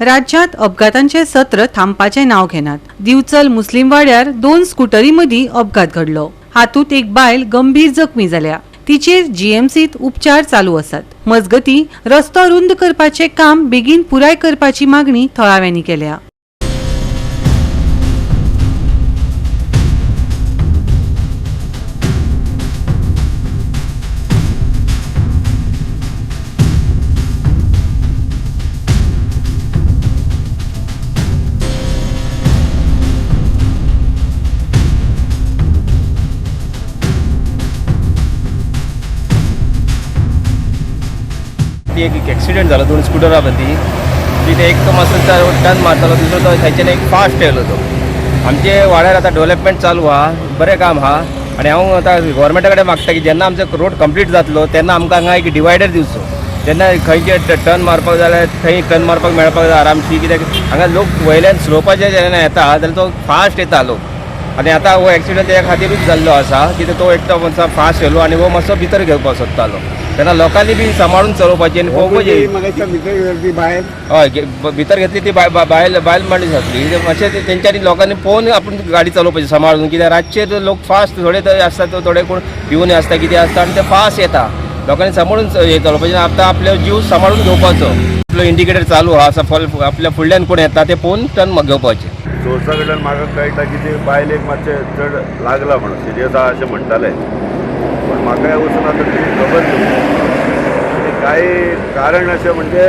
राज्यात अपघातांचे सत्र थांबपाचे नाव घेनात। दिवचल मुस्लिम वाड्यार 2 स्कूटरी मदी अपघात घडलो। हातूंत एक बायल गंभीर जखमी जाल्या। तिचेर जीएमसीत उपचार चालू आसात। मजगती रस्तो रुंद करपाचे काम बेगीन पुराय करपाची मागणी थळाव्यांनी केल्या। एक ॲक्सिडेंट झाला 2 स्कूटरा मदी। तिथे एक तो मातसो टर्न मारतालो, दुसरो तो थंयच्यान एक फास्ट येयलो तो। आमचे वाड्यार आतां डेव्हलपमेंट चालू आहा, बरें काम आहा आनी हांव आतां गव्हर्मेंटा कडेन मागता की जेन्ना आमचो रोड कंप्लीट जातलो तेन्ना आमकां हांगा एक डिवायडर दिवचो। जेन्ना खंयचे टर्न मारपाक जाल्यार थंय टर्न मारपाक मेळपाक जाय आरामशी, कित्याक हांगा लोक वयल्यान स्लोपाचेर जेन्ना येता जाल्यार तो फास्ट येता लोक। आनी आतां हो ॲक्सिडेंट त्या खातीरूच जाल्लो आसा कित्याक तो एकटो मातसो फास्ट येयलो आनी हो मातसो भितर घेवपाक सोदतालो। तेन्ना लोकांनी बी सांबाळून चलोवपाची आनी पळोवपाची। हय, भितर घेतली ती बायल मनीस आसली। मातशें तेंच्यांनी लोकांनी पळोवन आपूण गाडी चलोवपाची सांबाळून, कित्याक रातचे लोक फास्ट थोडे आसता, थोडे कोण पिवन आसता कितें आसता आनी ते फास्ट येता। लोकांनी सांबाळून हे चलोवपाचें, आतां आपलो जीव सांबाळून घेवपाचो। आपलो इंडिकेटर चालू आहा, आपल्या फुडल्यान कोण येता ते पळोवन टर्न घेवपाचें। सोर्सा कडल्यान म्हाका कळटा की ते बायलेक मातशें चड लागला म्हणून सिरियस आहा अशें म्हणटाले, पण म्हाका वचून आतां तिची खबर आनी कांय कारण अशें म्हणजे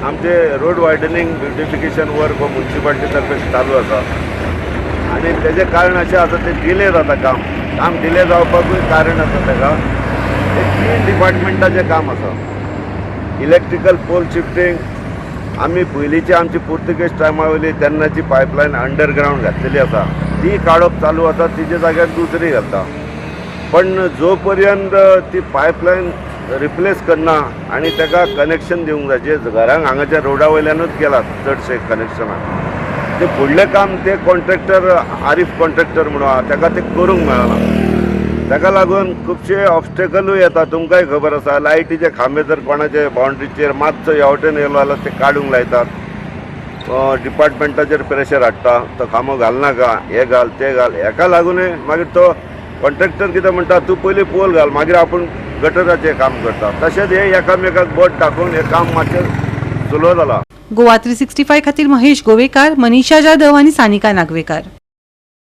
आमचे रोड वायडनींग ब्युटिफिकेशन वर्क हो म्युन्सिपाल्टी तर्फे चालू आसा आनी तेजें कारण अशें आसा तें डिले जाता। काम डिले जावपाकूय कारण आसा ताका। ते 3 डिपार्टमेंटाचें काम आसा। इलेक्ट्रिकल पोल शिफ्टिंग, आमी पयलींची आमची पुर्तुगेज टायमा वयली तेन्नाची पायपलायन अंडरग्रावंड घातलेली आसा, ती काडप चालू आसा, तिचे जाग्यार दुसरी घालता। पण जो पर्यंत ती पायपलायन रिप्लेस करना आनी ताका कनेक्शन दिवंक जाय, जे घरांक हांगाच्या रोडा वयल्यानूच गेला चडशे कनेक्शनाक, ते फुडलें काम ते कॉन्ट्रॅक्टर आरिफ कॉन्ट्रॅक्टर म्हणून आहा ताका ते करूंक मेळना। ताका लागून खुबशे ऑब्स्टेकलूय येता। तुमकांय खबर आसा, लायटीचे खांबे जर कोणाचे बाउंड्रीचेर मातसो हेवटेन येयलो जाल्यार ते काडूंक लायतात। डिपार्टमेंटाचेर प्रेशर हाडटा, तो खांबो घालनाका, हे घाल ते घाल। हेका लागूनय मागीर तो कॉन्ट्रॅक्टर कितें म्हणटा, तूं पयलीं पोल घाल, मागीर आपूण गटराचें काम करता। तशेंच हे एकामेकाक बोट टाकून हे काम मातशें सुलो जाला। गोवा 365 खातीर महेश गोवेकार, मनीषा जाधव आनी सानिका नागवेकार।